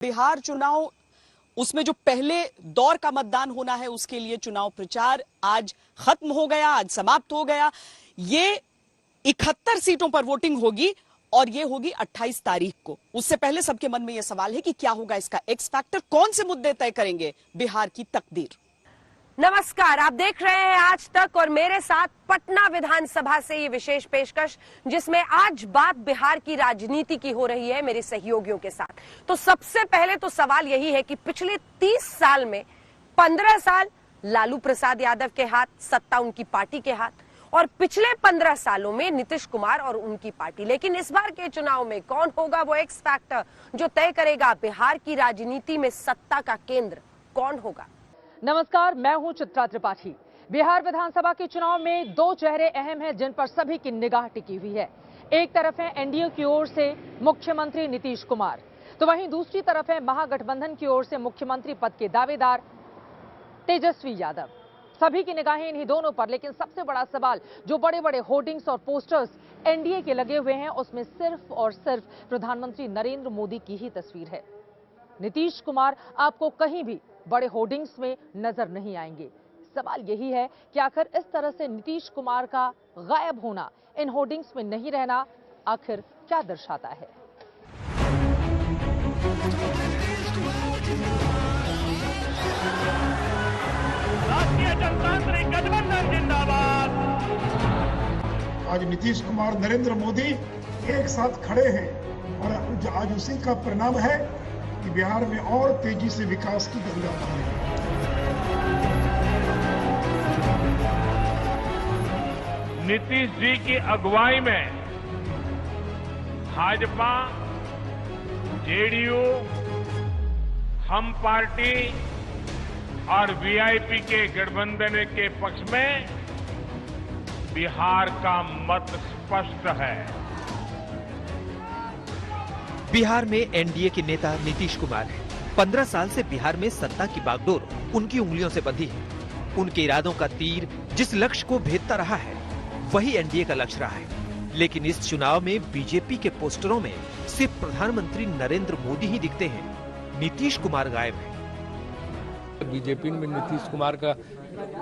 बिहार चुनाव, उसमें जो पहले दौर का मतदान होना है उसके लिए चुनाव प्रचार आज खत्म हो गया, आज समाप्त हो गया। ये 71 सीटों पर वोटिंग होगी और ये होगी 28 तारीख को। उससे पहले सबके मन में यह सवाल है कि क्या होगा इसका एक्स फैक्टर, कौन से मुद्दे तय करेंगे बिहार की तकदीर। नमस्कार, आप देख रहे हैं आज तक और मेरे साथ पटना विधानसभा से ये विशेष पेशकश जिसमें आज बात बिहार की राजनीति की हो रही है मेरे सहयोगियों के साथ। तो सबसे पहले तो सवाल यही है कि पिछले 30 साल में 15 साल लालू प्रसाद यादव के हाथ, सत्ता उनकी पार्टी के हाथ, और पिछले 15 सालों में नीतीश कुमार और उनकी पार्टी। लेकिन इस बार के चुनाव में कौन होगा वो एक्स फैक्टर जो तय करेगा बिहार की राजनीति में सत्ता का केंद्र कौन होगा। नमस्कार, मैं हूं चित्रा त्रिपाठी। बिहार विधानसभा के चुनाव में दो चेहरे अहम हैं जिन पर सभी की निगाह टिकी हुई है। एक तरफ है एनडीए की ओर से मुख्यमंत्री नीतीश कुमार, तो वहीं दूसरी तरफ है महागठबंधन की ओर से मुख्यमंत्री पद के दावेदार तेजस्वी यादव। सभी की निगाहें इन्हीं दोनों पर, लेकिन सबसे बड़ा सवाल जो बड़े बड़े होर्डिंग्स और पोस्टर्स एनडीए के लगे हुए हैं उसमें सिर्फ और सिर्फ प्रधानमंत्री नरेंद्र मोदी की ही तस्वीर है। नीतीश कुमार आपको कहीं भी बड़े होर्डिंग्स में नजर नहीं आएंगे। सवाल यही है कि आखिर इस तरह से नीतीश कुमार का गायब होना, इन होर्डिंग्स में नहीं रहना, आखिर क्या दर्शाता है। राष्ट्रीय जनतांत्रिक गठबंधन जिंदाबाद। आज नीतीश कुमार, नरेंद्र मोदी एक साथ खड़े हैं और आज उसी का परिणाम है कि बिहार में और तेजी से विकास की गंगा बह रही है। नीतीश जी की अगुवाई में भाजपा, जेडीयू, हम पार्टी और वीआईपी के गठबंधन के पक्ष में बिहार का मत स्पष्ट है। बिहार में एनडीए के नेता नीतीश कुमार हैं। 15 साल से बिहार में सत्ता की बागडोर उनकी उंगलियों से बंधी है। उनके इरादों का तीर जिस लक्ष्य को भेदता रहा है वही एनडीए का लक्ष्य रहा है। लेकिन इस चुनाव में बीजेपी के पोस्टरों में सिर्फ प्रधानमंत्री नरेंद्र मोदी ही दिखते हैं, नीतीश कुमार गायब है। बीजेपी ने नीतीश कुमार का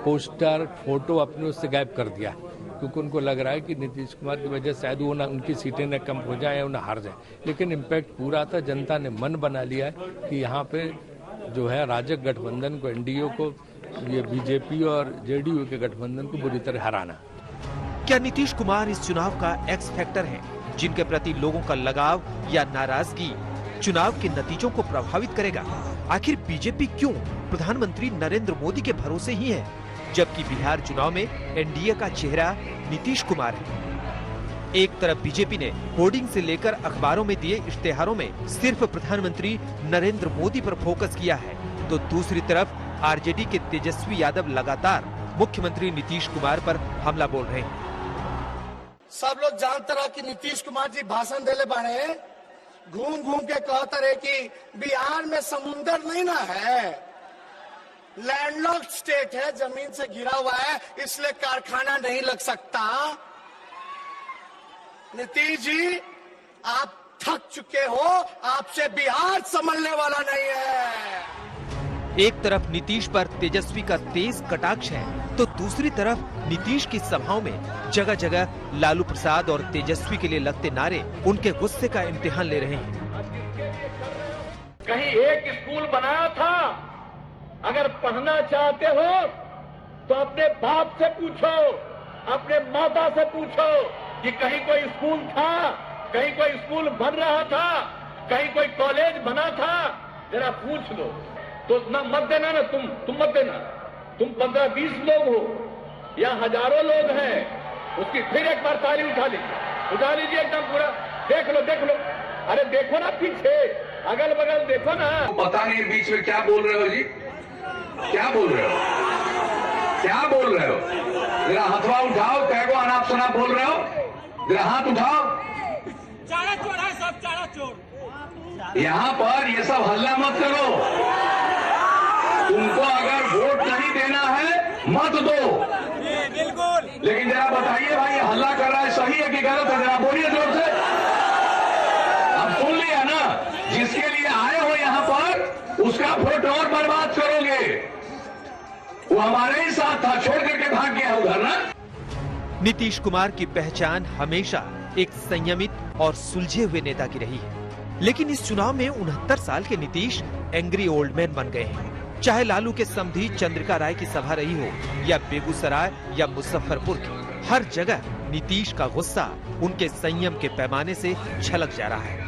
पोस्टर, फोटो अपने उससे गायब कर दिया, क्योंकि उनको लग रहा है कि नीतीश कुमार की वजह से शायद वो ना उनकी सीटें न कम हो जाए या उन्हें हार जाए। लेकिन इम्पैक्ट पूरा था, जनता ने मन बना लिया है कि यहाँ पे जो है राजग गठबंधन को, एनडीए को, ये बीजेपी और जेडीयू के गठबंधन को बुरी तरह हराना। क्या नीतीश कुमार इस चुनाव का एक्स फैक्टर है, जिनके प्रति लोगों का लगाव या नाराजगी चुनाव के नतीजों को प्रभावित करेगा? आखिर बीजेपी क्यों प्रधानमंत्री नरेंद्र मोदी के भरोसे ही है, जबकि बिहार चुनाव में एनडीए का चेहरा नीतीश कुमार है? एक तरफ बीजेपी ने होर्डिंग से लेकर अखबारों में दिए इश्तेहारों में सिर्फ प्रधानमंत्री नरेंद्र मोदी पर फोकस किया है, तो दूसरी तरफ आरजेडी के तेजस्वी यादव लगातार मुख्यमंत्री नीतीश कुमार पर हमला बोल रहे हैं। सब लोग जानते रहे कि नीतीश कुमार जी भाषण देले बाड़े, घूम घूम के कहते रहे कि बिहार में समुंदर नहीं ना है, लैंडलॉक्ड स्टेट है, जमीन से घिरा हुआ है, इसलिए कारखाना नहीं लग सकता। नीतीश जी, आप थक चुके हो, आपसे बिहार संभलने वाला नहीं है। एक तरफ नीतीश पर तेजस्वी का तेज कटाक्ष है, तो दूसरी तरफ नीतीश की सभाओं में जगह जगह लालू प्रसाद और तेजस्वी के लिए लगते नारे उनके गुस्से का इम्तिहान ले रहे हैं। कहीं एक स्कूल बनाया था, अगर पढ़ना चाहते हो तो अपने बाप से पूछो, अपने माता से पूछो कि कहीं कोई स्कूल था, कहीं कोई स्कूल बन रहा था, कहीं कोई कॉलेज बना था, जरा पूछ लो। तो ना मत देना ना, तुम मत देना। तुम 15-20 लोग हो या हजारों लोग हैं, उसकी फिर एक बार ताली उठा लीजिए एकदम पूरा। देख लो, अरे देखो ना पीछे, अगल बगल देखो ना। पता नहीं बीच में क्या बोल रहे हो जी, क्या बोल रहे हो? जरा हथवा उठाओ, कैगो अनाप शनाप बोल रहे हो, जरा हाथ उठाओ। चारा चोर है सब, चारा चोर। यहाँ पर ये सब हल्ला मत करो। तुमको अगर वोट नहीं देना है मत दो, बिल्कुल। लेकिन जरा बताइए भाई, ये हल्ला कर रहा है सही है कि गलत है? जरा बोलिए जोर से। अब सुन लिया ना, जिसके लिए आए हो यहाँ पर उसका वोट और बर्बाद करोगे। वो हमारे ही साथ था, छोड़ करके भाग गया उधर ना। नीतीश कुमार की पहचान हमेशा एक संयमित और सुलझे हुए नेता की रही है, लेकिन इस चुनाव में 69 साल के नीतीश एंग्री ओल्ड मैन बन गए हैं। चाहे लालू के समधी चंद्रिका राय की सभा रही हो या बेगूसराय या मुजफ्फरपुर की, हर जगह नीतीश का गुस्सा उनके संयम के पैमाने से छलक जा रहा है।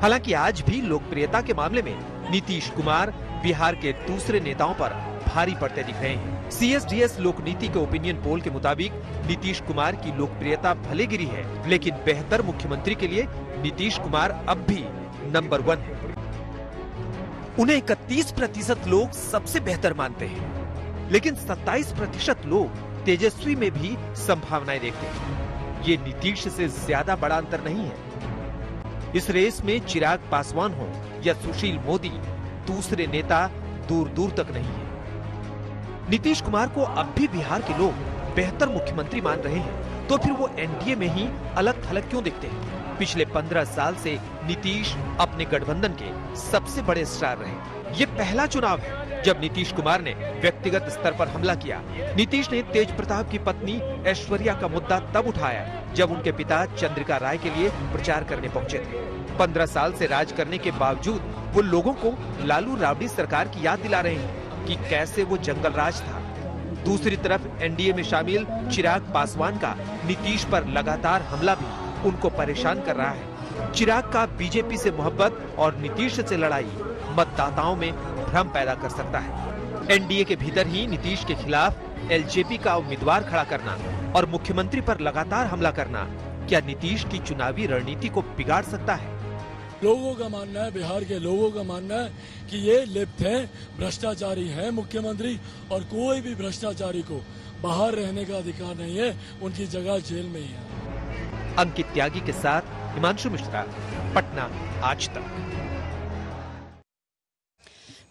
हालांकि आज भी लोकप्रियता के मामले में नीतीश कुमार बिहार के दूसरे नेताओं पर भारी पड़ते दिख रहे हैं। CSDS लोकनीति के ओपिनियन पोल के मुताबिक नीतीश कुमार की लोकप्रियता भले गिरी है, लेकिन बेहतर मुख्यमंत्री के लिए नीतीश कुमार अब भी नंबर 1 है। उन्हें 31% लोग सबसे बेहतर मानते हैं, लेकिन 27% लोग तेजस्वी में भी संभावनाएं देखते हैं। ये नीतीश से ज्यादा बड़ा अंतर नहीं है। इस रेस में चिराग पासवान हो या सुशील मोदी, दूसरे नेता दूर दूर तक नहीं है। नीतीश कुमार को अब भी बिहार के लोग बेहतर मुख्यमंत्री मान रहे हैं, तो फिर वो एनडीए में ही अलग थलग क्यों दिखते हैं? पिछले 15 साल से नीतीश अपने गठबंधन के सबसे बड़े स्टार रहे। ये पहला चुनाव है जब नीतीश कुमार ने व्यक्तिगत स्तर पर हमला किया। नीतीश ने तेज प्रताप की पत्नी ऐश्वर्या का मुद्दा तब उठाया जब उनके पिता चंद्रिका राय के लिए प्रचार करने पहुंचे थे। 15 साल से राज करने के बावजूद वो लोगों को लालू राबड़ी सरकार की याद दिला रहे हैं कि कैसे वो जंगल राज था। दूसरी तरफ एनडीए में शामिल चिराग पासवान का नीतीश पर लगातार हमला भी उनको परेशान कर रहा है। चिराग का बीजेपी से मोहब्बत और नीतीश से लड़ाई मतदाताओं में भ्रम पैदा कर सकता है। एनडीए के भीतर ही नीतीश के खिलाफ एलजेपी का उम्मीदवार खड़ा करना और मुख्यमंत्री पर लगातार हमला करना क्या नीतीश की चुनावी रणनीति को बिगाड़ सकता है? लोगों का मानना है, बिहार के लोगों का मानना है कि ये लिप्त हैं, भ्रष्टाचारी हैं मुख्यमंत्री, और कोई भी भ्रष्टाचारी को बाहर रहने का अधिकार नहीं है, उनकी जगह जेल में ही है। अंकित त्यागी के साथ हिमांशु मिश्रा, पटना आज तक।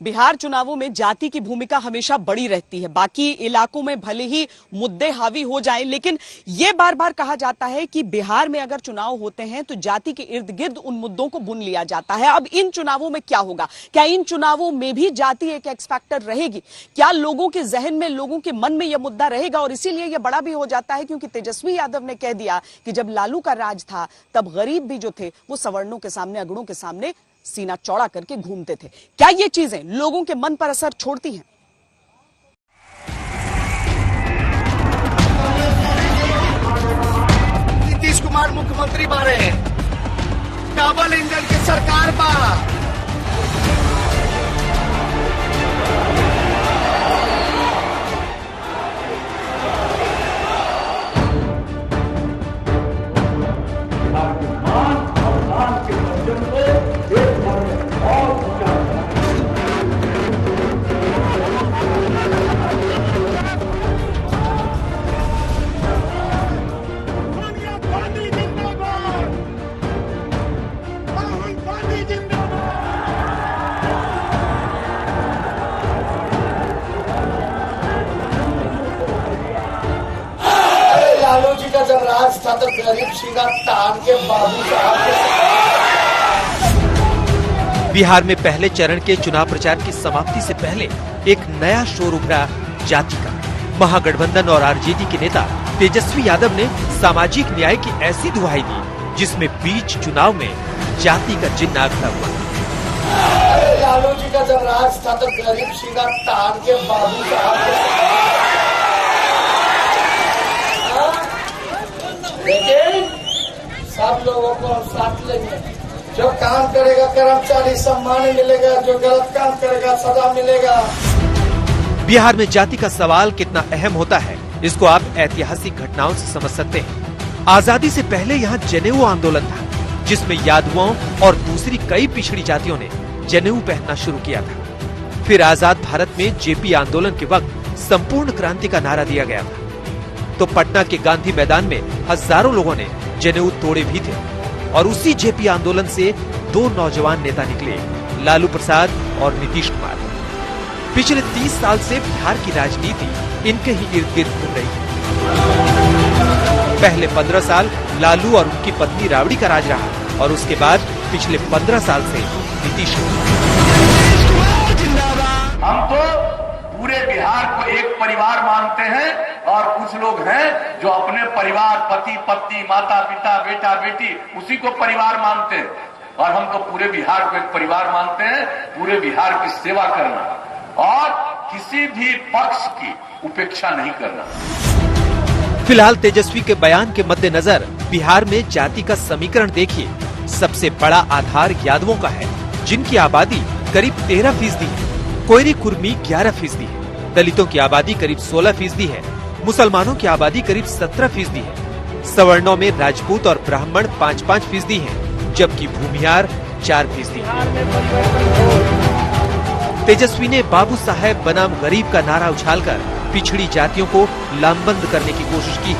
बिहार चुनावों में जाति की भूमिका हमेशा बड़ी रहती है। बाकी इलाकों में भले ही मुद्दे हावी हो जाएं, लेकिन ये बार बार कहा जाता है कि बिहार में अगर चुनाव होते हैं तो जाति के इर्द गिर्द उन मुद्दों को बुन लिया जाता है। अब इन चुनावों में क्या होगा? क्या इन चुनावों में भी जाति एक एक्स फैक्टर रहेगी? क्या लोगों के जहन में, लोगों के मन में यह मुद्दा रहेगा? और इसीलिए यह बड़ा भी हो जाता है क्योंकि तेजस्वी यादव ने कह दिया कि जब लालू का राज था तब गरीब भी जो थे वो सवर्णों के सामने, अगड़ों के सामने सीना चौड़ा करके घूमते थे। क्या ये चीजें लोगों के मन पर असर छोड़ती हैं? नीतीश कुमार मुख्यमंत्री बारे डबल इंजन की सरकार बा। लालू जी का जब राज था तो गरीब सीधा तान के बाबू साहब के। बिहार में पहले चरण के चुनाव प्रचार की समाप्ति से पहले एक नया शोर उभरा जाति का। महागठबंधन और आरजेडी के नेता तेजस्वी यादव ने सामाजिक न्याय की ऐसी दुहाई दी जिसमें बीच चुनाव में जाति का जिन्ना खड़ा हुआ। लालू जी का जब राज था तो गरीब सीधा तान के बाबू साहब के। लेकिन सब लोगों को साथ लेंगे। जो काम करेगा कर्मचारी सम्मान मिलेगा, जो गलत काम करेगा सजा मिलेगा। बिहार में जाति का सवाल कितना अहम होता है इसको आप ऐतिहासिक घटनाओं से समझ सकते हैं। आजादी से पहले यहाँ जनेऊ आंदोलन था जिसमें यादवों और दूसरी कई पिछड़ी जातियों ने जनेऊ पहनना शुरू किया था। फिर आजाद भारत में जेपी आंदोलन के वक्त संपूर्ण क्रांति का नारा दिया गया था तो पटना के गांधी मैदान में हजारों लोगों ने जनेऊ तोड़े भी थे। और उसी जेपी आंदोलन से दो नौजवान नेता निकले, लालू प्रसाद और नीतीश कुमार। पिछले 30 साल से बिहार की राजनीति इनके ही इर्द गिर्द घूम रही है। पहले 15 साल लालू और उनकी पत्नी राबड़ी का राज रहा और उसके बाद पिछले 15 साल से नीतीश। और कुछ लोग हैं जो अपने परिवार, पति पत्नी, माता पिता, बेटा बेटी, उसी को परिवार मानते हैं। और हम तो पूरे बिहार को एक परिवार मानते हैं, पूरे बिहार की सेवा करना और किसी भी पक्ष की उपेक्षा नहीं करना। फिलहाल तेजस्वी के बयान के मद्देनजर बिहार में जाति का समीकरण देखिए। सबसे बड़ा आधार यादवों का है, जिनकी आबादी करीब 13% है। कोयरी कुर्मी 11% है। दलितों की आबादी करीब 16% है। मुसलमानों की आबादी करीब 17% है। सवर्णों में राजपूत और ब्राह्मण 5-5% हैं, जबकि भूमिहार 4% है। तेजस्वी ने बाबू साहेब बनाम गरीब का नारा उछालकर पिछड़ी जातियों को लामबंद करने की कोशिश की।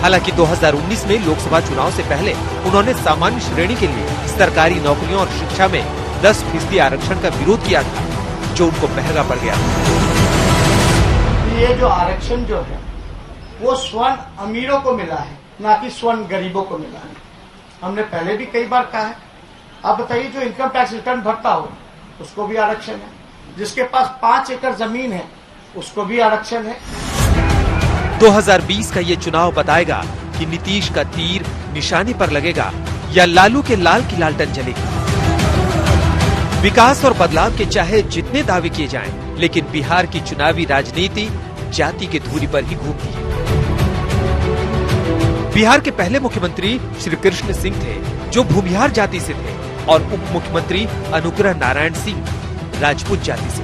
हालांकि 2019 में लोकसभा चुनाव से पहले उन्होंने सामान्य श्रेणी के लिए सरकारी नौकरियों और शिक्षा में 10% आरक्षण का विरोध किया था, जो उनको महंगा पड़ गया। ये जो आरक्षण जो है वो स्वर्ण अमीरों को मिला है, ना कि स्वर्ण गरीबों को मिला है। हमने पहले भी कई बार कहा है। आप बताइए, जो इनकम टैक्स रिटर्न भरता हो उसको भी आरक्षण है, जिसके पास 5 एकड़ जमीन है उसको भी आरक्षण है। 2020 का ये चुनाव बताएगा कि नीतीश का तीर निशाने पर लगेगा या लालू के लाल की लालटेन जलेगी। विकास और बदलाव के चाहे जितने दावे किए जाएं, लेकिन बिहार की चुनावी राजनीति जाति के धूरी पर ही घूमती है। बिहार के पहले मुख्यमंत्री श्री कृष्ण सिंह थे, जो भूमिहार जाति से थे, और उप मुख्यमंत्री अनुग्रह नारायण सिंह राजपूत जाति से।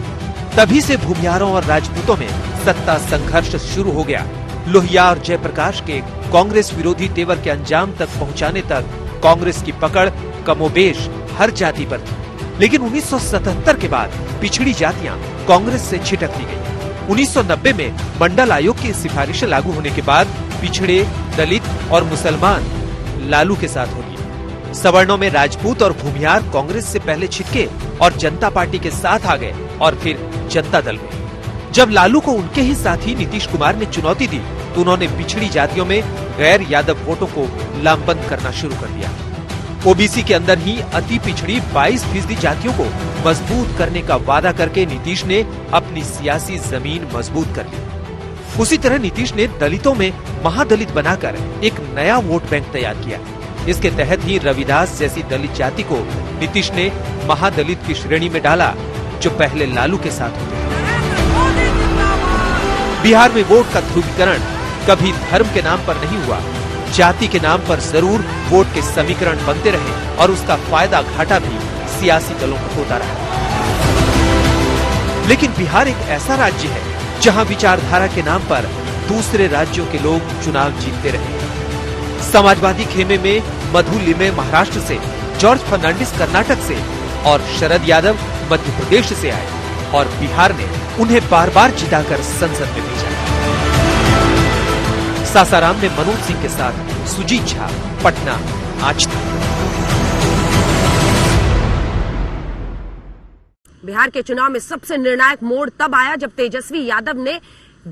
तभी से भूमिहारों और राजपूतों में सत्ता संघर्ष शुरू हो गया। लोहिया और जयप्रकाश के कांग्रेस विरोधी तेवर के अंजाम तक पहुंचाने तक कांग्रेस की पकड़ कमोबेश हर जाति पर थी। लेकिन 1977 के बाद पिछड़ी जातियां कांग्रेस से छिटक ली गई। 1990 में मंडल आयोग की सिफारिशें लागू होने के बाद पिछड़े, दलित और मुसलमान लालू के साथ हो गए। सवर्णों में राजपूत और भूमिहार कांग्रेस से पहले छिटके और जनता पार्टी के साथ आ गए और फिर जनता दल में। जब लालू को उनके ही साथी नीतीश कुमार ने चुनौती दी, तो उन्होंने पिछड़ी जातियों में गैर यादव वोटों को लामबंद करना शुरू कर दिया। ओबीसी के अंदर ही अति पिछड़ी 22% जातियों को मजबूत करने का वादा करके नीतीश ने अपनी सियासी जमीन मजबूत कर ली। उसी तरह नीतीश ने दलितों में महादलित बनाकर एक नया वोट बैंक तैयार किया। इसके तहत ही रविदास जैसी दलित जाति को नीतीश ने महादलित की श्रेणी में डाला, जो पहले लालू के साथ होते थे। बिहार में वोट का ध्रुवीकरण कभी धर्म के नाम पर नहीं हुआ, जाति के नाम पर जरूर वोट के समीकरण बनते रहे और उसका फायदा घाटा भी सियासी दलों को होता रहा। लेकिन बिहार एक ऐसा राज्य है जहां विचारधारा के नाम पर दूसरे राज्यों के लोग चुनाव जीतते रहे। समाजवादी खेमे में मधु लिमे महाराष्ट्र से, जॉर्ज फर्नांडिस कर्नाटक से और शरद यादव मध्य प्रदेश से आए और बिहार ने उन्हें बार बार जिताकर संसद में भेजा। सासाराम में मनोज सिंह के साथ सुजीत झा, पटना, आज तक। बिहार के चुनाव में सबसे निर्णायक मोड़ तब आया जब तेजस्वी यादव ने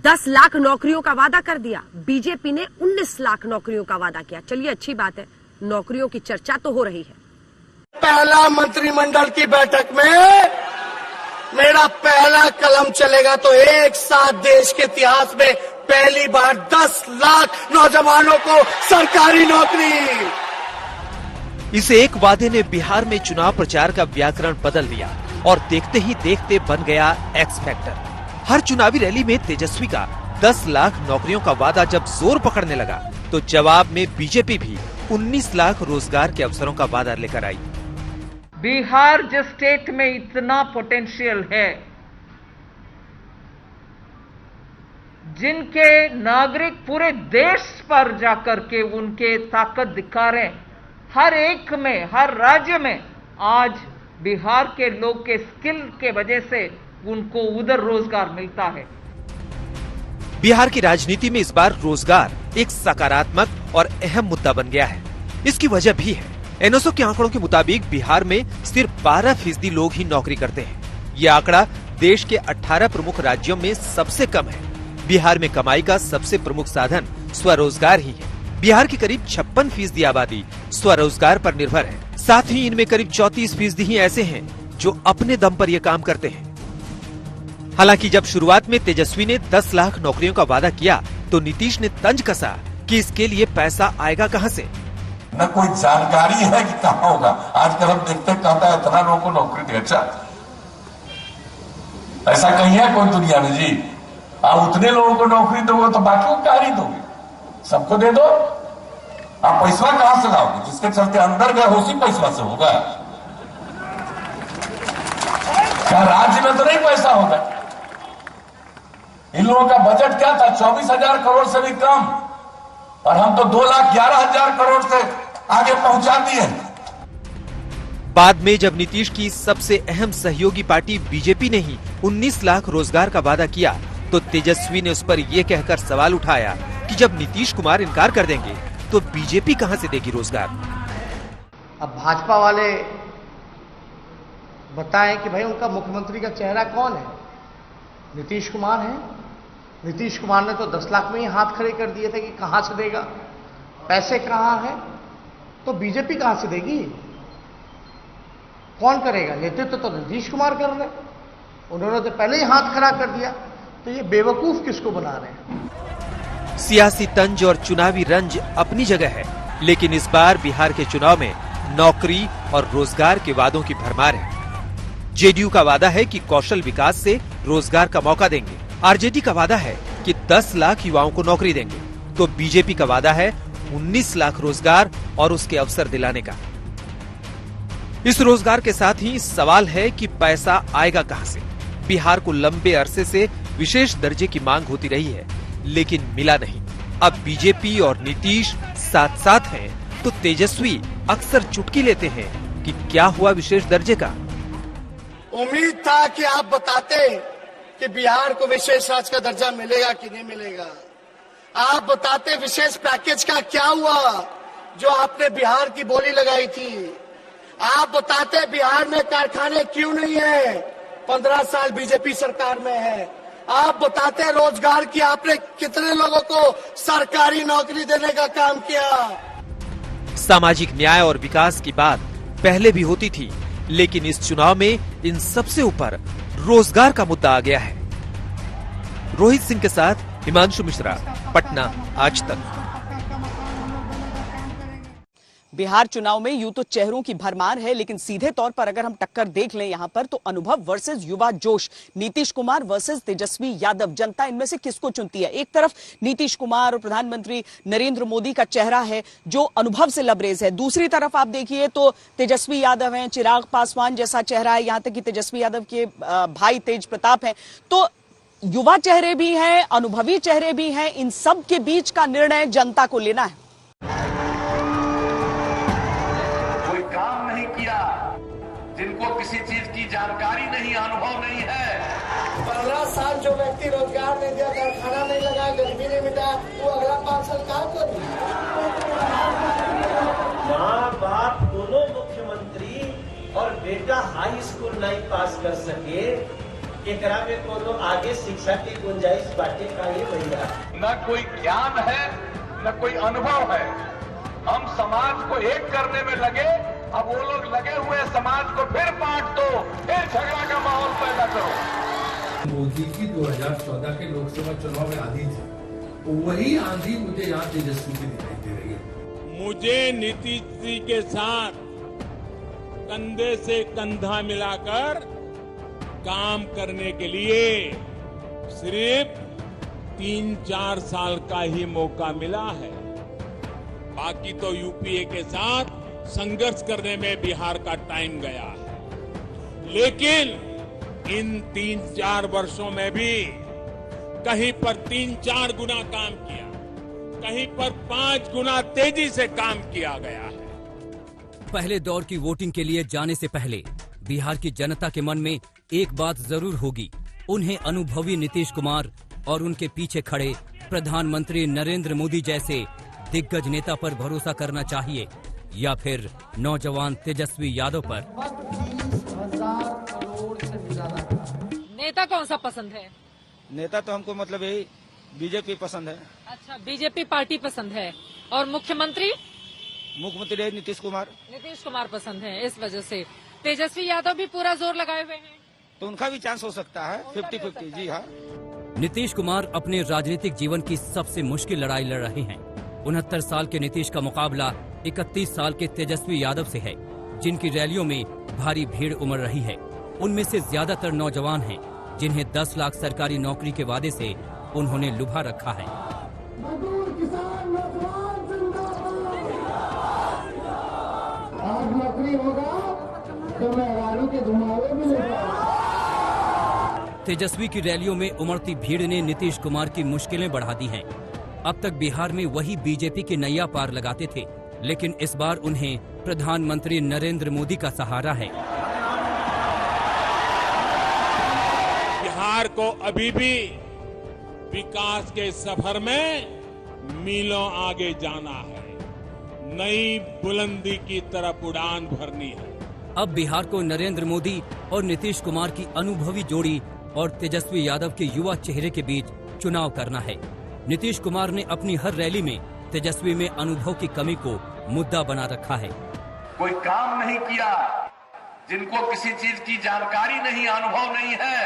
10 लाख नौकरियों का वादा कर दिया। बीजेपी ने 19 लाख नौकरियों का वादा किया। चलिए, अच्छी बात है, नौकरियों की चर्चा तो हो रही है। पहला मंत्रिमंडल की बैठक में मेरा पहला कलम चलेगा तो एक साथ देश के इतिहास में पहली बार 10 लाख नौजवानों को सरकारी नौकरी। इस एक वादे ने बिहार में चुनाव प्रचार का व्याकरण बदल दिया और देखते ही देखते बन गया एक्स फैक्टर। हर चुनावी रैली में तेजस्वी का 10 लाख नौकरियों का वादा जब जोर पकड़ने लगा, तो जवाब में बीजेपी भी 19 लाख रोजगार के अवसरों का वादा लेकर आई। बिहार जिस स्टेट में इतना पोटेंशियल है, जिनके नागरिक पूरे देश पर जाकर के उनके ताकत दिखा रहे, हर एक में, हर राज्य में आज बिहार के लोग के स्किल के वजह से उनको उधर रोजगार मिलता है। बिहार की राजनीति में इस बार रोजगार एक सकारात्मक और अहम मुद्दा बन गया है। इसकी वजह भी है, एनओएसओ के आंकड़ों के मुताबिक बिहार में सिर्फ 12% लोग ही नौकरी करते हैं। ये आंकड़ा देश के 18 प्रमुख राज्यों में सबसे कम है। बिहार में कमाई का सबसे प्रमुख साधन स्वरोजगार ही है। बिहार की करीब 56% आबादी स्वरोजगार पर निर्भर है। साथ ही इनमें करीब 34% ही ऐसे हैं जो अपने दम पर ये काम करते हैं। हालांकि जब शुरुआत में तेजस्वी ने 10 लाख नौकरियों का वादा किया, तो नीतीश ने तंज कसा कि इसके लिए पैसा आएगा कहां से। न कोई जानकारी है कि कहां होगा। आजकल हम देखते कहता है इतना लोगों को नौकरी दे। अच्छा, ऐसा कहीं है कोई दुनिया में जी? आप उतने लोगों को नौकरी दोगे तो बाकी को क्या नहीं दोगे? सबको दे दो। आप पैसा कहां से लाओगे? जिसके चलते अंदर गए उसी पैसा से होगा। क्या राज्य में तो नहीं पैसा होगा? इन लोगों का बजट क्या था? 24,000 करोड़ से भी कम, और हम तो 2,11,000 करोड़ से आगे पहुंचा दिए। बाद में जब नीतीश की सबसे अहम सहयोगी पार्टी बीजेपी ने ही 19 लाख रोजगार का वादा किया, तो तेजस्वी ने उस पर यह कहकर सवाल उठाया कि जब नीतीश कुमार इनकार कर देंगे तो बीजेपी कहां से देगी रोजगार। अब भाजपा वाले बताएं कि भाई उनका मुख्यमंत्री का चेहरा कौन है? नीतीश कुमार है। नीतीश कुमार ने तो 10 लाख में ही हाथ खड़े कर दिए थे कि कहां से देगा, पैसे कहां है, तो बीजेपी कहां से देगी? कौन करेगा? नेतृत्व तो नीतीश कुमार कर रहे, उन्होंने तो पहले ही हाथ खड़ा कर दिया। तो ये बेवकूफ किसको बना रहे हैं? सियासी तंज और चुनावी रंज अपनी जगह है, लेकिन इस बार बिहार के चुनाव में नौकरी और रोजगार के वादों की भरमार है। जेडीयू का वादा है कि कौशल विकास से रोजगार का मौका देंगे। आरजेडी का वादा है कि 10 लाख युवाओं को नौकरी देंगे, तो बीजेपी का वादा है 19 लाख रोजगार और उसके अवसर दिलाने का। इस रोजगार के साथ ही सवाल है कि पैसा आएगा कहां से। बिहार को लंबे अरसे से विशेष दर्जे की मांग होती रही है, लेकिन मिला नहीं। अब बीजेपी और नीतीश साथ साथ हैं, तो तेजस्वी अक्सर चुटकी लेते हैं कि क्या हुआ विशेष दर्जे का। उम्मीद था कि आप बताते कि बिहार को विशेष राज्य का दर्जा मिलेगा कि नहीं मिलेगा। आप बताते विशेष पैकेज का क्या हुआ जो आपने बिहार की बोली लगाई थी। आप बताते बिहार में कारखाने क्यों नहीं है, 15 साल बीजेपी सरकार में है। आप बताते रोजगार की आपने कितने लोगों को सरकारी नौकरी देने का काम किया। सामाजिक न्याय और विकास की बात पहले भी होती थी, लेकिन इस चुनाव में इन सबसे ऊपर रोजगार का मुद्दा आ गया है। रोहित सिंह के साथ हिमांशु मिश्रा, पटना, आज तक। बिहार चुनाव में यूं तो चेहरों की भरमार है, लेकिन सीधे तौर पर अगर हम टक्कर देख लें यहां पर, तो अनुभव वर्सेस युवा जोश, नीतीश कुमार वर्सेस तेजस्वी यादव, जनता इनमें से किसको चुनती है? एक तरफ नीतीश कुमार और प्रधानमंत्री नरेंद्र मोदी का चेहरा है जो अनुभव से लबरेज है, दूसरी तरफ आप देखिए तो तेजस्वी यादव हैं, चिराग पासवान जैसा चेहरा है, यहां तक कि तेजस्वी यादव के भाई तेज प्रताप हैं। तो युवा चेहरे भी हैं, अनुभवी चेहरे भी हैं, इन सब के बीच का निर्णय जनता को लेना है। काम नहीं किया, जिनको किसी चीज की जानकारी नहीं, अनुभव नहीं है। 15 साल जो व्यक्ति रोजगार नहीं दिया, कारखाना नहीं लगाया, गरीबी नहीं मिटा, वो अगला 5 साल काम कर। माँ बाप दोनों मुख्यमंत्री और बेटा हाई स्कूल नहीं पास कर सके, एकरा में कोनो आगे शिक्षा की गुंजाइश बाटे का ये भैया। न कोई ज्ञान है, न कोई अनुभव है। हम समाज को एक करने में लगे, अब वो लोग लगे हुए समाज को फिर बांट दो, फिर झगड़ा का माहौल पैदा करो। मोदी की 2014 के लोकसभा चुनाव में आंधी थी, वही आंधी मुझे यहाँ तेजस्वी की दिखाई दे रही है। मुझे नीतीश जी के साथ कंधे से कंधा मिलाकर काम करने के लिए सिर्फ 3-4 साल का ही मौका मिला है। बाकी तो यूपीए के साथ संघर्ष करने में बिहार का टाइम गया है, लेकिन इन 3-4 वर्षों में भी कहीं पर 3-4 गुना काम किया, कहीं पर 5 गुना तेजी से काम किया गया है। पहले दौर की वोटिंग के लिए जाने से पहले बिहार की जनता के मन में एक बात जरूर होगी, उन्हें अनुभवी नीतीश कुमार और उनके पीछे खड़े प्रधानमंत्री नरेंद्र मोदी जैसे दिग्गज नेता पर भरोसा करना चाहिए या फिर नौजवान तेजस्वी यादव पर। 30,000 करोड़ से भी ज्यादा। नेता कौन सा पसंद है? नेता तो हमको मतलब यही बीजेपी पसंद है। अच्छा, बीजेपी पार्टी पसंद है। और मुख्यमंत्री? मुख्यमंत्री नीतीश कुमार। नीतीश कुमार पसंद है, इस वजह से तेजस्वी यादव भी पूरा जोर लगाए हुए हैं, तो उनका भी चांस हो सकता है 50-50। जी हाँ। नीतीश कुमार अपने राजनीतिक जीवन की सबसे मुश्किल लड़ाई लड़ रहे हैं। 69 साल के नीतीश का मुकाबला 31 साल के तेजस्वी यादव से है, जिनकी रैलियों में भारी भीड़ उमड़ रही है। उनमें से ज्यादातर नौजवान हैं, जिन्हें 10 लाख सरकारी नौकरी के वादे से उन्होंने लुभा रखा है। आज नौकरी होगा तो मैं गाड़ी के धुमावे भी नहीं। तेजस्वी की रैलियों में उमड़ती भीड़ ने नीतीश कुमार की मुश्किलें बढ़ा दी हैं। अब तक बिहार में वही बीजेपी की नैया पार लगाते थे, लेकिन इस बार उन्हें प्रधानमंत्री नरेंद्र मोदी का सहारा है। बिहार को अभी भी विकास के सफर में मीलों आगे जाना है, नई बुलंदी की तरफ उड़ान भरनी है। अब बिहार को नरेंद्र मोदी और नीतीश कुमार की अनुभवी जोड़ी और तेजस्वी यादव के युवा चेहरे के बीच चुनाव करना है। नीतीश कुमार ने अपनी हर रैली में तेजस्वी में अनुभव की कमी को मुद्दा बना रखा है। कोई काम नहीं किया, जिनको किसी चीज की जानकारी नहीं, अनुभव नहीं है,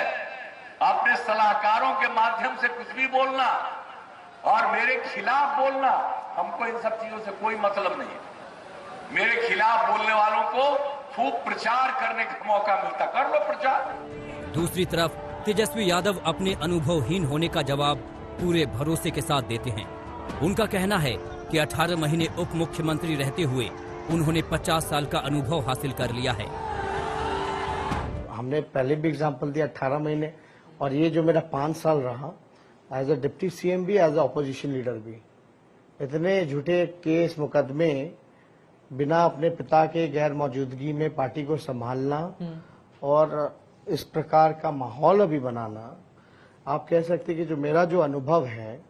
अपने सलाहकारों के माध्यम से कुछ भी बोलना और मेरे खिलाफ बोलना, हमको इन सब चीजों से कोई मतलब नहीं है। मेरे खिलाफ बोलने वालों को खूब प्रचार करने का मौका मिलता, कर लो प्रचार। दूसरी तरफ तेजस्वी यादव अपने अनुभवहीन होने का जवाब पूरे भरोसे के साथ देते हैं। उनका कहना है कि 18 महीने उप मुख्यमंत्री रहते हुए उन्होंने 50 साल का अनुभव हासिल कर लिया है। हमने पहले भी एग्जाम्पल दिया 18 महीने, और ये जो मेरा 5 साल रहा एज अ डिप्टी सीएम भी, एज अ ऑपोजिशन लीडर भी। इतने झूठे केस मुकदमे बिना अपने पिता के गैर मौजूदगी में पार्टी को संभालना और इस प्रकार का माहौल अभी बनाना, आप कह सकते कि जो मेरा जो अनुभव है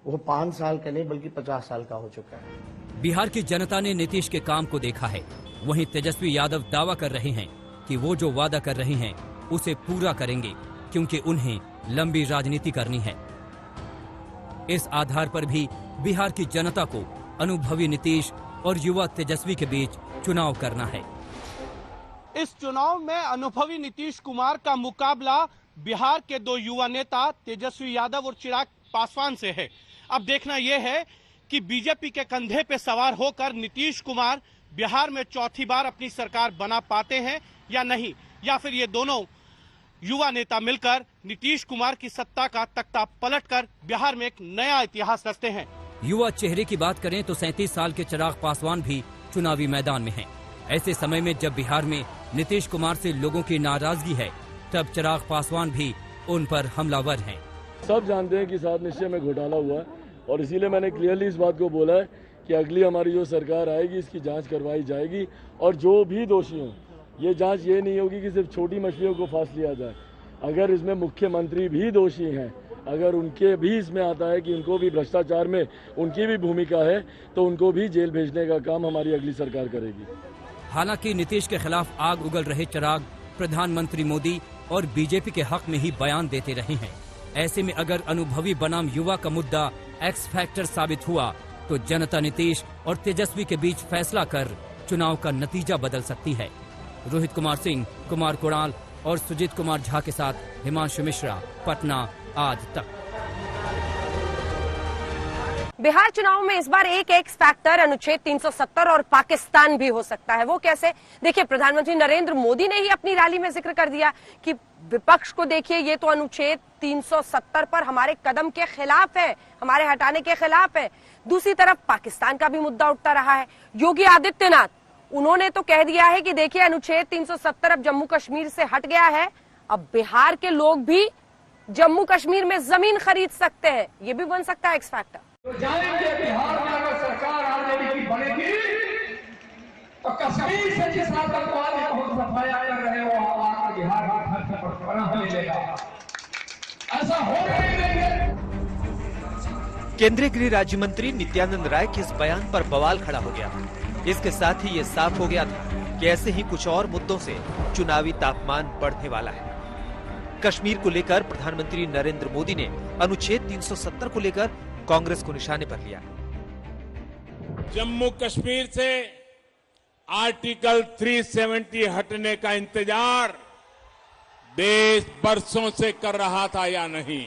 वो 5 साल का नहीं बल्कि 50 साल का हो चुका है। बिहार की जनता ने नीतीश के काम को देखा है। वहीं तेजस्वी यादव दावा कर रहे हैं कि वो जो वादा कर रहे हैं उसे पूरा करेंगे, क्योंकि उन्हें लंबी राजनीति करनी है। इस आधार पर भी बिहार की जनता को अनुभवी नीतीश और युवा तेजस्वी के बीच चुनाव करना है। इस चुनाव में अनुभवी नीतीश कुमार का मुकाबला बिहार के 2 युवा नेता तेजस्वी यादव और चिराग पासवान से है। अब देखना यह है कि बीजेपी के कंधे पे सवार होकर नीतीश कुमार बिहार में चौथी बार अपनी सरकार बना पाते हैं या नहीं, या फिर ये दोनों युवा नेता मिलकर नीतीश कुमार की सत्ता का तख्ता पलटकर बिहार में एक नया इतिहास रचते हैं। युवा चेहरे की बात करें तो 37 साल के चिराग पासवान भी चुनावी मैदान में हैं। ऐसे समय में जब बिहार में नीतीश कुमार से लोगों की नाराजगी है, तब चिराग पासवान भी उन पर हमलावर हैं। सब जानते हैं कि 7 निश्चय में घोटाला हुआ है, और इसीलिए मैंने क्लियरली इस बात को बोला है कि अगली हमारी जो सरकार आएगी इसकी जांच करवाई जाएगी, और जो भी दोषी हों, ये जांच ये नहीं होगी कि सिर्फ छोटी मछलियों को फांस लिया जाए। अगर इसमें मुख्यमंत्री भी दोषी हैं, अगर उनके भी इसमें आता है कि उनको भी भ्रष्टाचार में उनकी भी भूमिका है, तो उनको भी जेल भेजने का काम हमारी अगली सरकार करेगी। हालांकि नीतीश के खिलाफ आग उगल रहे चिराग प्रधानमंत्री मोदी और बीजेपी के हक में ही बयान देते रहे हैं। ऐसे में अगर अनुभवी बनाम युवा का मुद्दा एक्स फैक्टर साबित हुआ, तो जनता नीतीश और तेजस्वी के बीच फैसला कर चुनाव का नतीजा बदल सकती है। रोहित कुमार सिंह, कुमार कोड़ाल और सुजीत कुमार झा के साथ हिमांशु मिश्रा, पटना, आज तक। बिहार चुनाव में इस बार एक एक्स फैक्टर अनुच्छेद 370 और पाकिस्तान भी हो सकता है। वो कैसे? देखिए, प्रधानमंत्री नरेंद्र मोदी ने ही अपनी रैली में जिक्र कर दिया कि विपक्ष को देखिए, ये तो अनुच्छेद 370 पर हमारे कदम के खिलाफ है, हमारे हटाने के खिलाफ है। दूसरी तरफ पाकिस्तान का भी मुद्दा उठता रहा है। योगी आदित्यनाथ, उन्होंने तो कह दिया है कि देखिए, अनुच्छेद 370 अब जम्मू कश्मीर से हट गया है, अब बिहार के लोग भी जम्मू कश्मीर में जमीन खरीद सकते हैं। ये भी बन सकता है एक्स फैक्टर। तो जानेंगे बिहार में अगर सरकार आरजेडी की बनेगी तो कश्मीर से जिस आतंकवादी को सफाया कर रहे हो, आकर बिहार में पनाह मिलेगा। ऐसा हो नहीं देंगे। केंद्रीय गृह राज्य मंत्री नित्यानंद राय के इस बयान पर बवाल खड़ा हो गया। इसके साथ ही ये साफ हो गया था कि ऐसे ही कुछ और मुद्दों से चुनावी तापमान बढ़ने वाला है। कश्मीर को लेकर प्रधानमंत्री नरेंद्र मोदी ने अनुच्छेद 370 को लेकर कांग्रेस को निशाने पर लिया। जम्मू कश्मीर से आर्टिकल 370 हटने का इंतजार देश बरसों से कर रहा था या नहीं,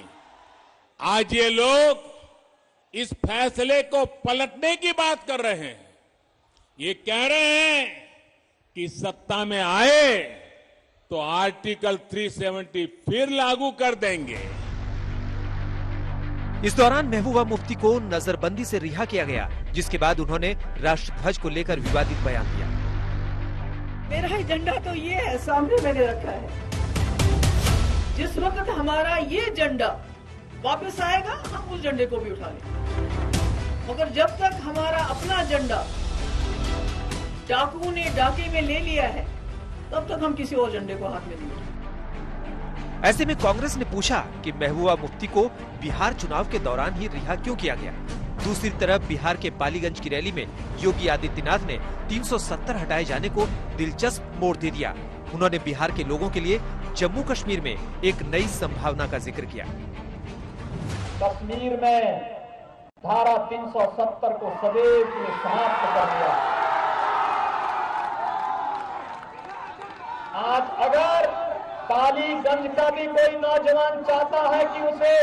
आज ये लोग इस फैसले को पलटने की बात कर रहे हैं। ये कह रहे हैं कि सत्ता में आए तो आर्टिकल 370 फिर लागू कर देंगे। इस दौरान महबूबा मुफ्ती को नजरबंदी से रिहा किया गया, जिसके बाद उन्होंने राष्ट्रध्वज को लेकर विवादित बयान दिया। मेरा एजेंडा तो ये है, सामने मैंने रखा है। जिस वक्त हमारा ये झंडा वापस आएगा हम उस झंडे को भी उठा लेंगे, मगर जब तक हमारा अपना झंडा डाकुओं ने डाके में ले लिया है तब तक हम किसी और झंडे को हाथ में नहीं उठाएंगे। ऐसे में कांग्रेस ने पूछा कि महबूबा मुफ्ती को बिहार चुनाव के दौरान ही रिहा क्यों किया गया। दूसरी तरफ बिहार के पालीगंज की रैली में योगी आदित्यनाथ ने 370 हटाए जाने को दिलचस्प मोड़ दे दिया। उन्होंने बिहार के लोगों के लिए जम्मू कश्मीर में एक नई संभावना का जिक्र किया। कश्मीर में धारा 370 को सदैव में समाप्त कर दिया। आज अगर पालीगंज का भी कोई नौजवान चाहता है कि उसे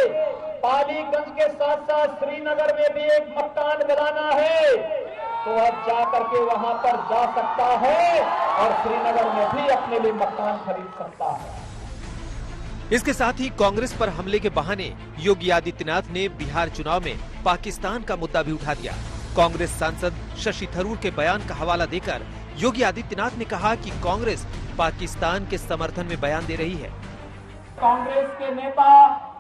पालीगंज के साथ साथ श्रीनगर में भी एक मकान बनाना है तो अब जाकर के वहां पर जा सकता है और श्रीनगर में भी अपने लिए मकान खरीद सकता है। इसके साथ ही कांग्रेस पर हमले के बहाने योगी आदित्यनाथ ने बिहार चुनाव में पाकिस्तान का मुद्दा भी उठा दिया। कांग्रेस सांसद शशि थरूर के बयान का हवाला देकर योगी आदित्यनाथ ने कहा कि कांग्रेस पाकिस्तान के समर्थन में बयान दे रही है। कांग्रेस के नेता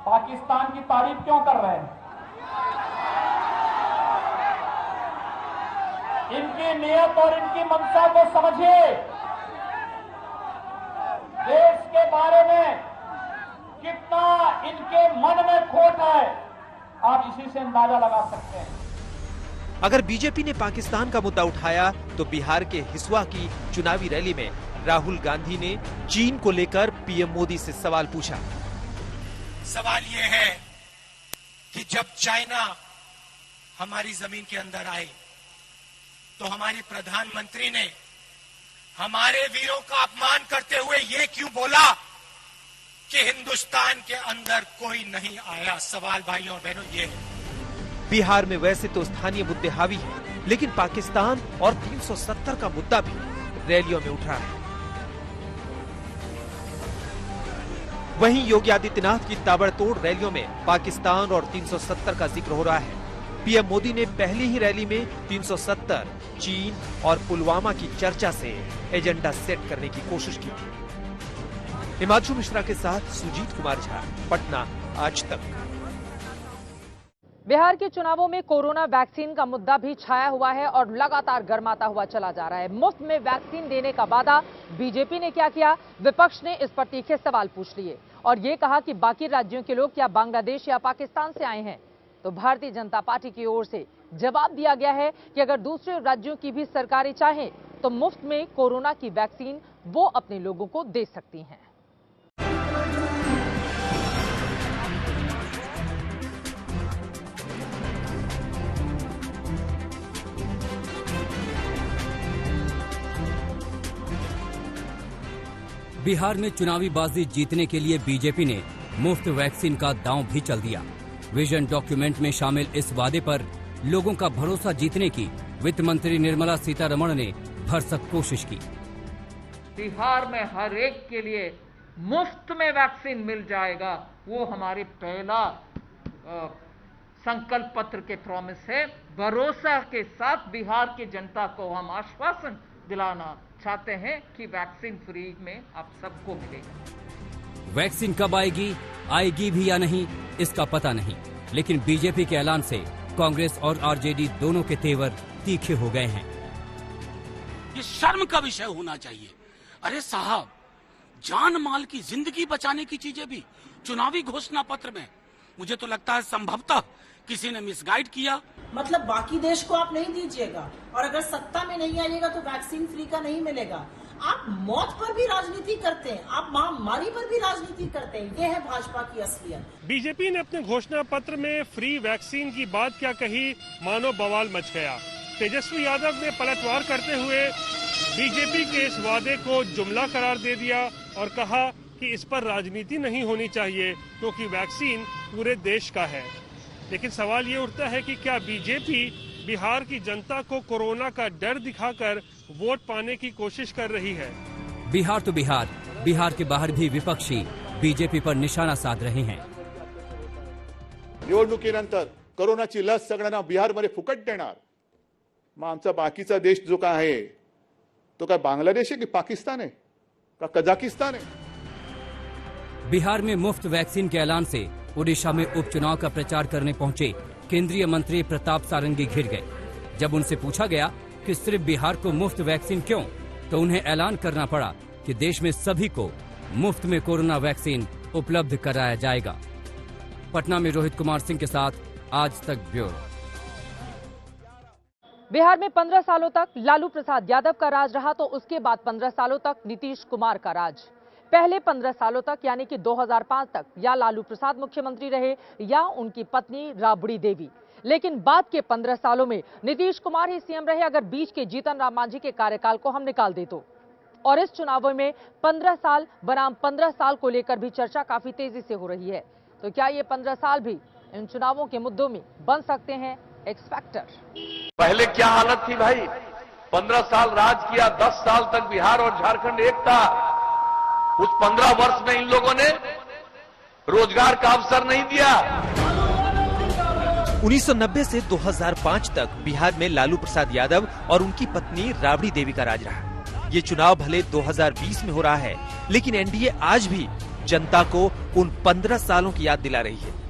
पाकिस्तान की तारीफ क्यों कर रहे हैं? इनकी नियत और इनकी मंशा को समझिए। देश के बारे में कितना इनके मन में खोट है आप इसी से अंदाजा लगा सकते हैं। अगर बीजेपी ने पाकिस्तान का मुद्दा उठाया तो बिहार के हिसुआ की चुनावी रैली में राहुल गांधी ने चीन को लेकर पीएम मोदी से सवाल पूछा। सवाल ये है कि जब चाइना हमारी जमीन के अंदर आए तो हमारे प्रधानमंत्री ने हमारे वीरों का अपमान करते हुए ये क्यों बोला कि हिंदुस्तान के अंदर कोई नहीं आया? सवाल भाइयों और बहनों ये है। बिहार में वैसे तो स्थानीय मुद्दे हावी हैं, लेकिन पाकिस्तान और 370 का मुद्दा भी रैलियों में उठ रहा है। वहीं योगी आदित्यनाथ की ताबड़तोड़ रैलियों में पाकिस्तान और 370 का जिक्र हो रहा है। पीएम मोदी ने पहली ही रैली में 370, चीन और पुलवामा की चर्चा से एजेंडा सेट करने की कोशिश की थी। हिमांशु मिश्रा के साथ सुजीत कुमार झा, पटना, आज तक। बिहार के चुनावों में कोरोना वैक्सीन का मुद्दा भी छाया हुआ है और लगातार गर्माता हुआ चला जा रहा है। मुफ्त में वैक्सीन देने का वादा बीजेपी ने क्या किया? विपक्ष ने इस पर तीखे सवाल पूछ लिए और ये कहा कि बाकी राज्यों के लोग क्या बांग्लादेश या पाकिस्तान से आए हैं? तो भारतीय जनता पार्टी की ओर से जवाब दिया गया है कि अगर दूसरे राज्यों की भी सरकारें चाहें तो मुफ्त में कोरोना की वैक्सीन वो अपने लोगों को दे सकती हैं। बिहार में चुनावी बाजी जीतने के लिए बीजेपी ने मुफ्त वैक्सीन का दांव भी चल दिया। विजन डॉक्यूमेंट में शामिल इस वादे पर लोगों का भरोसा जीतने की वित्त मंत्री निर्मला सीतारमण ने भरसक कोशिश की। बिहार में हर एक के लिए मुफ्त में वैक्सीन मिल जाएगा, वो हमारी पहला संकल्प पत्र के प्रॉमिस है। भरोसा के साथ बिहार की जनता को हम आश्वासन दिलाना चाहते हैं कि वैक्सीन फ्री में आप सबको मिलेगा। वैक्सीन कब आएगी, आएगी भी या नहीं, इसका पता नहीं, लेकिन बीजेपी के ऐलान से कांग्रेस और आरजेडी दोनों के तेवर तीखे हो गए हैं। ये शर्म का विषय होना चाहिए। अरे साहब, जान माल की जिंदगी बचाने की चीजें भी चुनावी घोषणा पत्र में, मुझे तो लगता है संभवतः किसी ने मिसगाइड किया। मतलब बाकी देश को आप नहीं दीजिएगा और अगर सत्ता में नहीं आइएगा तो वैक्सीन फ्री का नहीं मिलेगा। आप मौत पर भी राजनीति करते हैं, आप महामारी पर भी राजनीति करते हैं। ये है भाजपा की असलियत। बीजेपी ने अपने घोषणा पत्र में फ्री वैक्सीन की बात क्या कही, मानो बवाल मच गया। तेजस्वी यादव ने पलटवार करते हुए बीजेपी के इस वादे को जुमला करार दे दिया और कहा कि इस पर राजनीति नहीं होनी चाहिए क्योंकि वैक्सीन पूरे देश का है। लेकिन सवाल ये उठता है कि क्या बीजेपी बिहार की जनता को कोरोना का डर दिखाकर वोट पाने की कोशिश कर रही है? बिहार तो बिहार के बाहर भी विपक्षी बीजेपी पर निशाना साध रहे हैं। निवडणुकीनंतर कोरोनाची लस सगळ्यांना बिहारमध्ये फुकट देणार, मग आमचा बाकीचा देश जो काय आहे तो काय बांग्लादेश आहे की पाकिस्तान आहे का कजाकिस्तान है? बिहार में मुफ्त वैक्सीन के ऐलान से ओडिशा में उपचुनाव का प्रचार करने पहुंचे केंद्रीय मंत्री प्रताप सारंगी घिर गए। जब उनसे पूछा गया कि सिर्फ बिहार को मुफ्त वैक्सीन क्यों, तो उन्हें ऐलान करना पड़ा कि देश में सभी को मुफ्त में कोरोना वैक्सीन उपलब्ध कराया जाएगा। पटना में रोहित कुमार सिंह के साथ आज तक ब्यूरो। बिहार में 15 सालों तक लालू प्रसाद यादव का राज रहा तो उसके बाद 15 सालों तक नीतीश कुमार का राज। पहले 15 सालों तक यानी कि 2005 तक या लालू प्रसाद मुख्यमंत्री रहे या उनकी पत्नी राबड़ी देवी, लेकिन बाद के 15 सालों में नीतीश कुमार ही सीएम रहे अगर बीच के जीतन राम मांझी के कार्यकाल को हम निकाल दे तो। और इस चुनावों में 15 साल बनाम 15 साल को लेकर भी चर्चा काफी तेजी से हो रही है। तो क्या ये 15 साल भी इन चुनावों के मुद्दों में बन सकते हैं एक्स फैक्टर? पहले क्या हालत थी भाई? 15 साल राज किया, 10 साल तक बिहार और झारखंड एक था। उस 15 वर्ष में इन लोगों ने रोजगार का अवसर नहीं दिया। 1990 से 2005 तक बिहार में लालू प्रसाद यादव और उनकी पत्नी राबड़ी देवी का राज रहा। ये चुनाव भले 2020 में हो रहा है, लेकिन एनडीए आज भी जनता को उन 15 सालों की याद दिला रही है।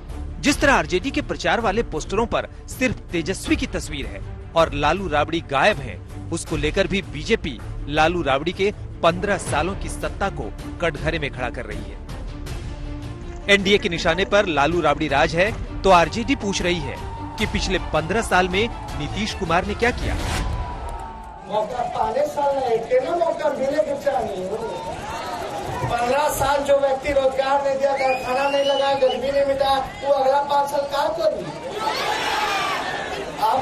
जिस तरह आरजेडी के प्रचार वाले पोस्टरों पर सिर्फ तेजस्वी की तस्वीर है और लालू राबड़ी गायब है, उसको लेकर भी बीजेपी लालू राबड़ी के 15 सालों की सत्ता को कटघरे में खड़ा कर रही है। एनडीए के निशाने पर लालू राबड़ी राज है तो आरजेडी पूछ रही है कि पिछले 15 साल में नीतीश कुमार ने क्या किया। मौका 5 साल नहीं, मौका मिले के चाहिए। 15 साल जो व्यक्ति रोजगार नहीं दिया, कारखाना नहीं लगाया, गरीबी नहीं मिटा, वो अगला 5 साल क्या करेगी? अब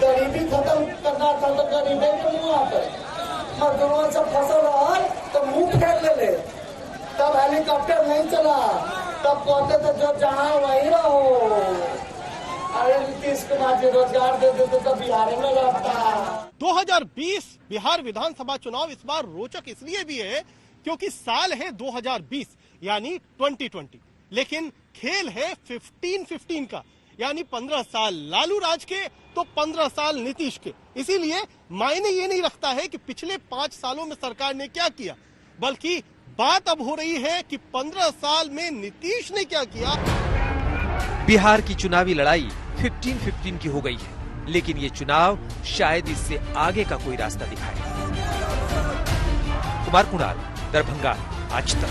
गरीबी खत्म करना था तो गरीबी के मुंह आकर मजदूरों से फसल रहा तो मुंह फेर ले। तब हेलीकॉप्टर नहीं चला, तब कहते थे जो जहाँ वही रहो। अरे नीतीश कुमार जी रोजगार दे देते तो बिहार में रहता। 2020 बिहार विधानसभा चुनाव इस बार रोचक इसलिए भी है क्योंकि साल है 2020 यानी 2020, लेकिन खेल है 15-15 का, यानी 15 साल लालू राज के तो 15 साल नीतीश के। इसीलिए मायने ये नहीं रखता है कि पिछले 5 सालों में सरकार ने क्या किया, बल्कि बात अब हो रही है कि 15 साल में नीतीश ने क्या किया। बिहार की चुनावी लड़ाई 15-15 की हो गई है, लेकिन ये चुनाव शायद इससे आगे का कोई रास्ता दिखाए। कुमार कुणाल, दरभंगा, आज तक।